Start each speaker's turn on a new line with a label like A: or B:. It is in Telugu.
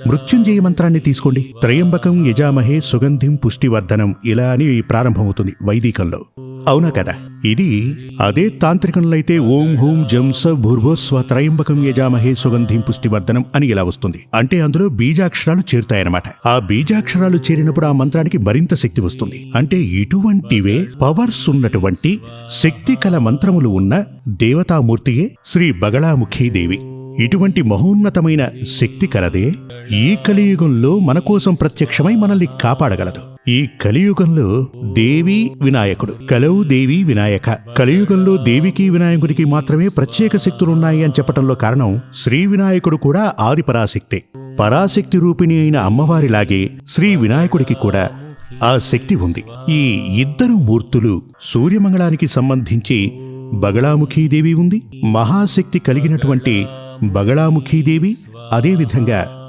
A: మృత్యుంజయ మంత్రాన్ని తీసుకోండి. త్రయంబకం యజామహే సుగంధిం పుష్టివర్ధనం ఇలా అని ప్రారంభమవుతుంది వైదికంలో. అవునా కదా? ఇది అదే తాంత్రికంలో అయితే ఓం హూం జం స భూర్భువస్వ త్రయంబకం యజామహే సుగంధిం పుష్టివర్ధనం అని ఇలా వస్తుంది. అంటే అందులో బీజాక్షరాలు చేరుతాయన్నమాట. ఆ బీజాక్షరాలు చేరినప్పుడు ఆ మంత్రానికి మరింత శక్తి వస్తుంది. అంటే ఇటువంటివే పవర్స్ ఉన్నటువంటి శక్తి కల మంత్రములు ఉన్న దేవతామూర్తియే శ్రీ బగళాముఖీదేవి. ఇటువంటి మహోన్నతమైన శక్తి కలదే ఈ కలియుగంలో మన కోసం ప్రత్యక్షమై మనల్ని కాపాడగలదు. ఈ కలియుగంలో దేవి వినాయకుడు, కలౌ దేవి వినాయక. కలియుగంలో దేవికి వినాయకుడికి మాత్రమే ప్రత్యేక శక్తులున్నాయి అని చెప్పటంలో కారణం శ్రీ వినాయకుడు కూడా ఆది పరాశక్తే. పరాశక్తి రూపిణి అయిన అమ్మవారిలాగే శ్రీ వినాయకుడికి కూడా ఆ శక్తి ఉంది. ఈ ఇద్దరు మూర్తులు సూర్యమంగళానికి సంబంధించి బగళాముఖీదేవి ఉంది. మహాశక్తి కలిగినటువంటి బగళాముఖీదేవి అదేవిధంగా